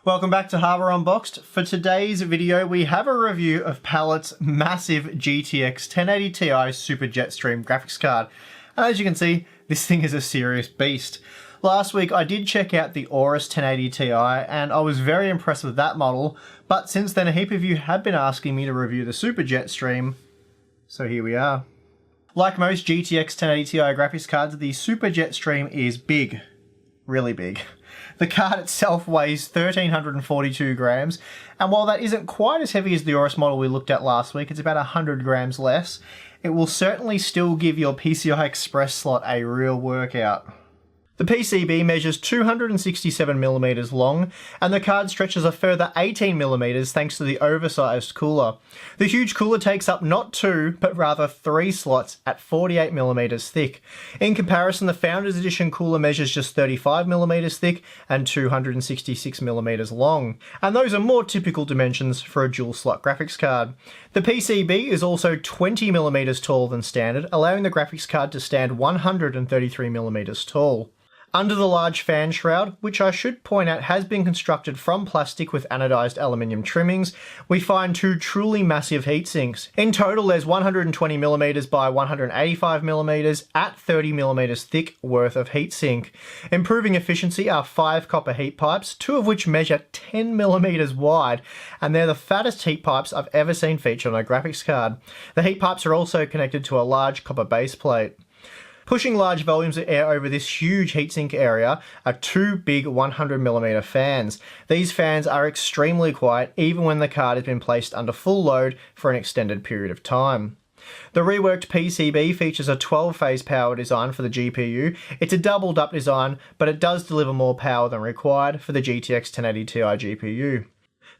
Welcome back to Harbour Unboxed. For today's video, we have a review of Palit's massive GTX 1080 Ti Super JetStream graphics card. And as you can see, this thing is a serious beast. Last week, I did check out the Aorus 1080 Ti, and I was very impressed with that model, but since then, a heap of you have been asking me to review the Super JetStream, so here we are. Like most GTX 1080 Ti graphics cards, the Super JetStream is big. Really big. The card itself weighs 1,342 grams, and while that isn't quite as heavy as the Aorus model we looked at last week, it's about 100 grams less, it will certainly still give your PCI Express slot a real workout. The PCB measures 267mm long, and the card stretches a further 18mm thanks to the oversized cooler. The huge cooler takes up not 2, but rather 3 slots at 48mm thick. In comparison, the Founders Edition cooler measures just 35mm thick and 266mm long, and those are more typical dimensions for a dual slot graphics card. The PCB is also 20mm taller than standard, allowing the graphics card to stand 133mm tall. Under the large fan shroud, which I should point out has been constructed from plastic with anodized aluminium trimmings, we find two truly massive heatsinks. In total, there's 120mm by 185mm at 30mm thick worth of heatsink. Improving efficiency are 5 copper heat pipes, 2 of which measure 10mm wide, and they're the fattest heat pipes I've ever seen featured on a graphics card. The heat pipes are also connected to a large copper base plate. Pushing large volumes of air over this huge heatsink area are 2 big 100mm fans. These fans are extremely quiet even when the card has been placed under full load for an extended period of time. The reworked PCB features a 12-phase power design for the GPU. It's a doubled up design, but it does deliver more power than required for the GTX 1080 Ti GPU.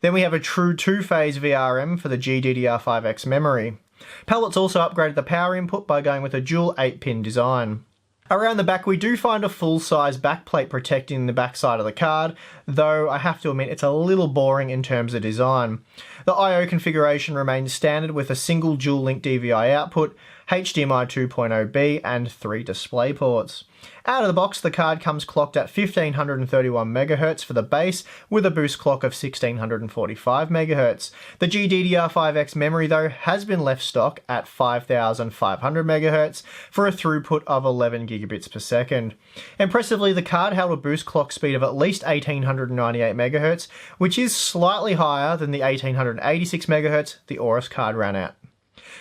Then we have a true 2-phase VRM for the GDDR5X memory. Palit's also upgraded the power input by going with a dual 8-pin design. Around the back we do find a full-size backplate protecting the backside of the card, though I have to admit it's a little boring in terms of design. The I/O configuration remains standard with a single dual-link DVI output, HDMI 2.0B and 3 display ports. Out of the box, the card comes clocked at 1531 MHz for the base with a boost clock of 1645 MHz. The GDDR5X memory though has been left stock at 5500 MHz for a throughput of 11 gigabits per second. Impressively, the card held a boost clock speed of at least 1898 MHz, which is slightly higher than the 1886 MHz the Aorus card ran at.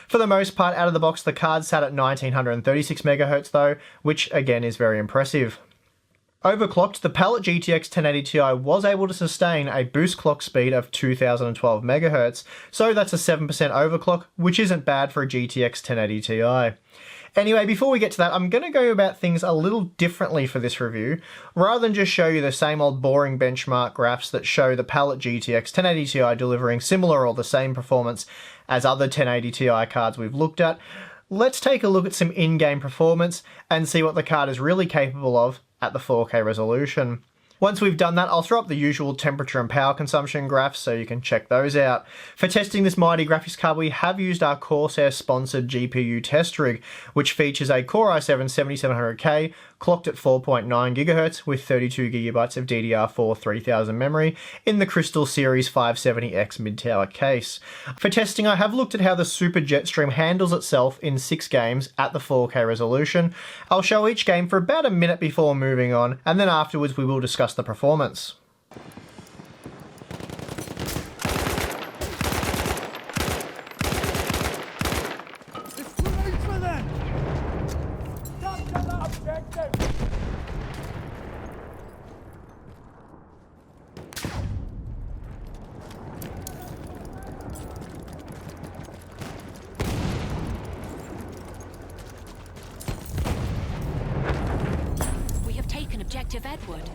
For the most part, out of the box, the card sat at 1936 MHz though, which again is very impressive. Overclocked, the Palit GTX 1080 Ti was able to sustain a boost clock speed of 2012 MHz, so that's a 7% overclock, which isn't bad for a GTX 1080 Ti. Anyway, before we get to that, I'm going to go about things a little differently for this review. Rather than just show you the same old boring benchmark graphs that show the Palit GTX 1080 Ti delivering similar or the same performance as other 1080 Ti cards we've looked at, let's take a look at some in-game performance and see what the card is really capable of at the 4K resolution. Once we've done that, I'll throw up the usual temperature and power consumption graphs so you can check those out. For testing this mighty graphics card, we have used our Corsair-sponsored GPU test rig, which features a Core i7-7700K clocked at 4.9 GHz with 32GB of DDR4 3000 memory in the Crystal Series 570X mid-tower case. For testing, I have looked at how the Super JetStream handles itself in 6 games at the 4K resolution. I'll show each game for about a minute before moving on, and then afterwards we will discuss the performance. We have taken objective Edward.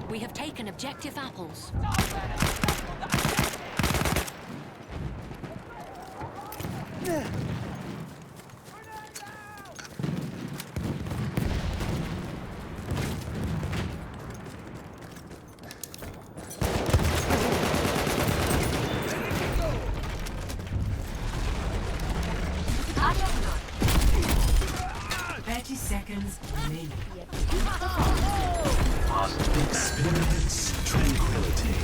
We have taken objective Apples. seconds remaining. Experience tranquility.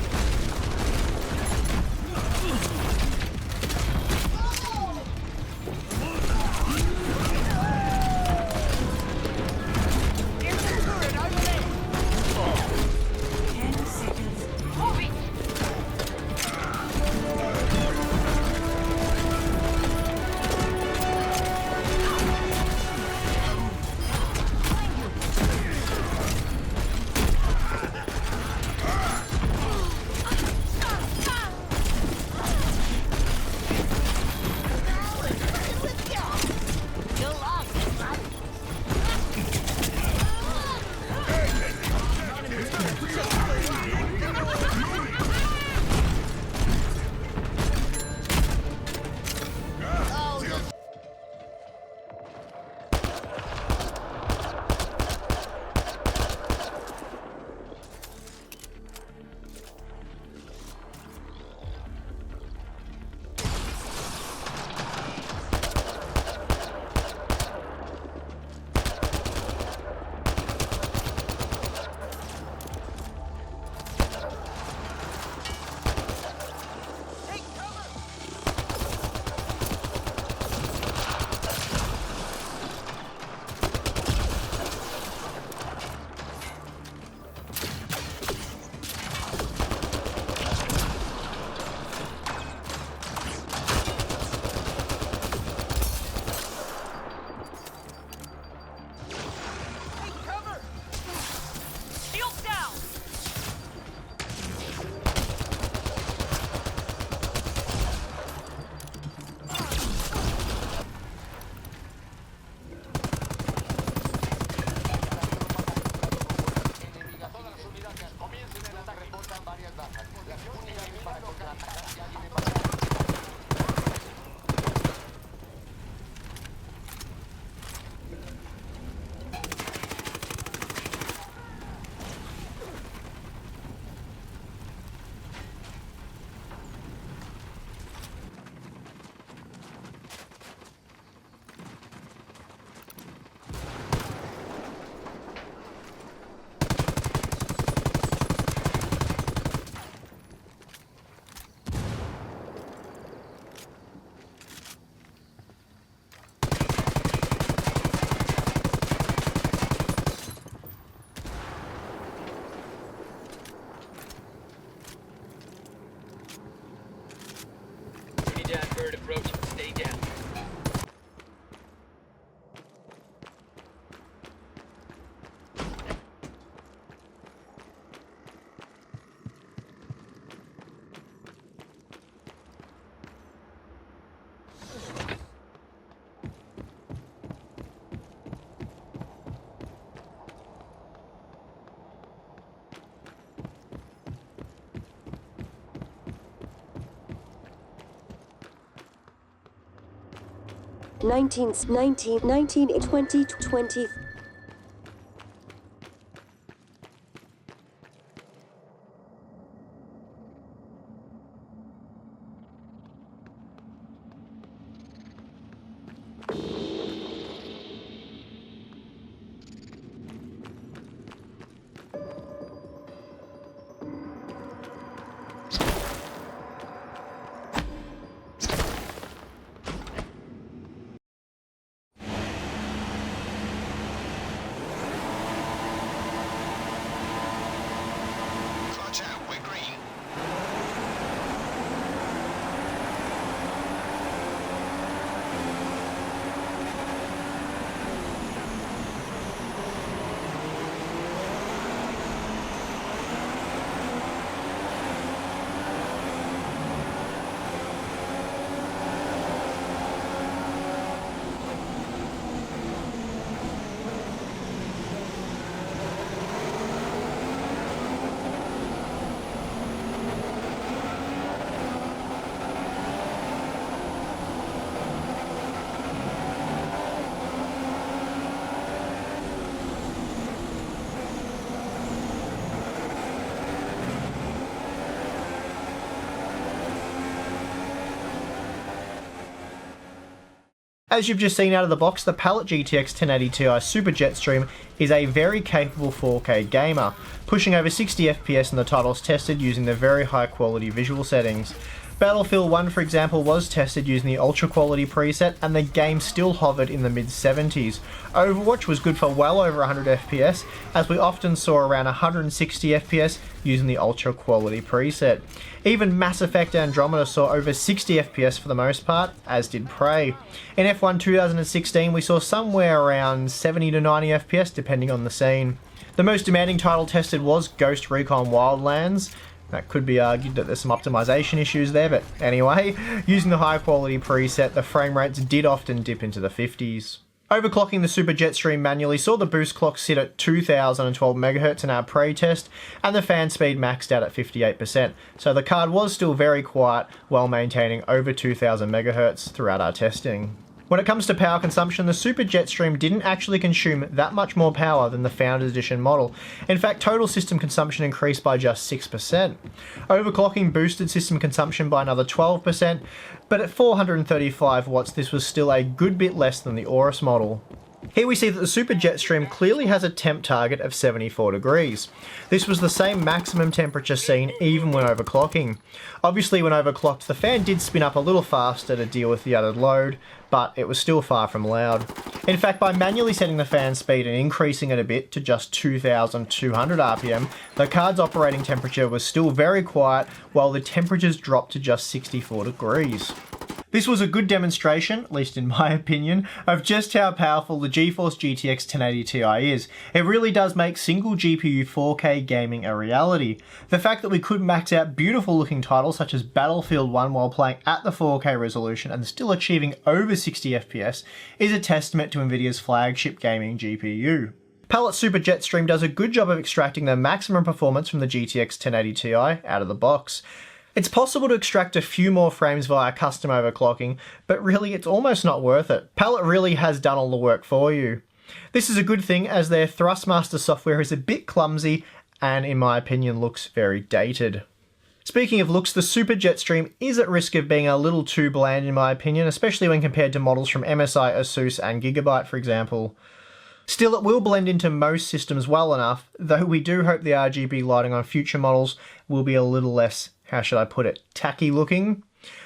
Bird approaching. Stay down. Nineteen, 20, 20. As you've just seen out of the box, the Palit GTX 1080 Ti Super JetStream is a very capable 4K gamer, pushing over 60 FPS in the titles tested using the very high quality visual settings. Battlefield 1, for example, was tested using the ultra quality preset and the game still hovered in the mid 70s. Overwatch was good for well over 100 FPS, as we often saw around 160 FPS using the ultra quality preset. Even Mass Effect Andromeda saw over 60 FPS for the most part, as did Prey. In F1 2016 we saw somewhere around 70 to 90 FPS depending on the scene. The most demanding title tested was Ghost Recon Wildlands. That could be argued that there's some optimization issues there, but anyway, using the high quality preset, the frame rates did often dip into the 50s. Overclocking the Super JetStream manually saw the boost clock sit at 2012 MHz in our pre-test, and the fan speed maxed out at 58%, so the card was still very quiet while maintaining over 2000 MHz throughout our testing. When it comes to power consumption, the Super JetStream didn't actually consume that much more power than the Founders Edition model. In fact, total system consumption increased by just 6%. Overclocking boosted system consumption by another 12%, but at 435 watts this was still a good bit less than the Aorus model. Here we see that the Super JetStream clearly has a temp target of 74 degrees. This was the same maximum temperature seen even when overclocking. Obviously when overclocked the fan did spin up a little faster to deal with the added load, but it was still far from loud. In fact, by manually setting the fan speed and increasing it a bit to just 2200 RPM, the card's operating temperature was still very quiet while the temperatures dropped to just 64 degrees. This was a good demonstration, at least in my opinion, of just how powerful the GeForce GTX 1080 Ti is. It really does make single GPU 4K gaming a reality. The fact that we could max out beautiful looking titles such as Battlefield 1 while playing at the 4K resolution and still achieving over 60 FPS is a testament to Nvidia's flagship gaming GPU. Palit Super JetStream does a good job of extracting the maximum performance from the GTX 1080 Ti out of the box. It's possible to extract a few more frames via custom overclocking, but really it's almost not worth it. Palit really has done all the work for you. This is a good thing as their Thrustmaster software is a bit clumsy and in my opinion looks very dated. Speaking of looks, the Super JetStream is at risk of being a little too bland in my opinion, especially when compared to models from MSI, Asus and Gigabyte for example. Still, it will blend into most systems well enough, though we do hope the RGB lighting on future models will be a little less, how should I put it, tacky looking.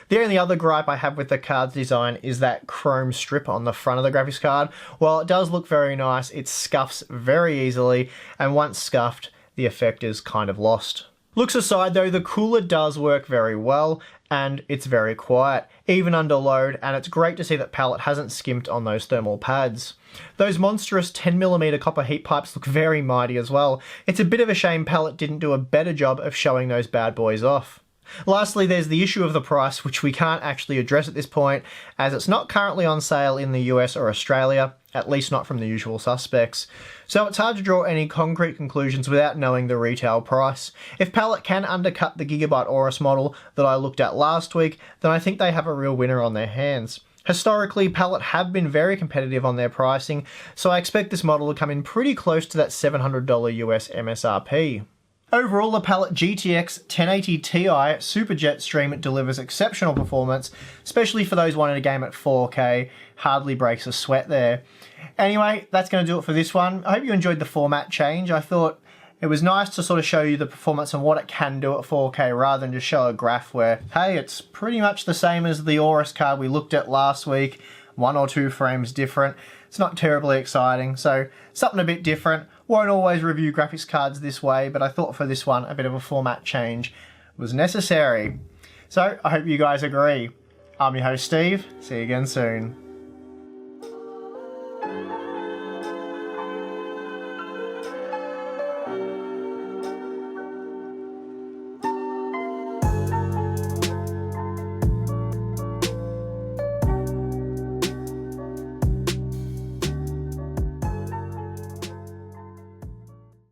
The only other gripe I have with the card's design is that chrome strip on the front of the graphics card. While it does look very nice, it scuffs very easily, and once scuffed, the effect is kind of lost. Looks aside though, the cooler does work very well, and it's very quiet, even under load, and it's great to see that Palit hasn't skimped on those thermal pads. Those monstrous 10mm copper heat pipes look very mighty as well. It's a bit of a shame Palit didn't do a better job of showing those bad boys off. Lastly, there's the issue of the price, which we can't actually address at this point, as it's not currently on sale in the US or Australia, at least not from the usual suspects. So it's hard to draw any concrete conclusions without knowing the retail price. If Palit can undercut the Gigabyte Aorus model that I looked at last week, then I think they have a real winner on their hands. Historically, Palit have been very competitive on their pricing, so I expect this model to come in pretty close to that $700 US MSRP. Overall, the Palit GTX 1080 Ti Super JetStream delivers exceptional performance, especially for those wanting a game at 4K, hardly breaks a sweat there. Anyway, that's going to do it for this one. I hope you enjoyed the format change. I thought it was nice to sort of show you the performance and what it can do at 4K rather than just show a graph where, hey, it's pretty much the same as the Aorus card we looked at last week, 1 or 2 frames different. It's not terribly exciting, so something a bit different. Won't always review graphics cards this way, but I thought for this one a bit of a format change was necessary. So I hope you guys agree. I'm your host Steve, see you again soon.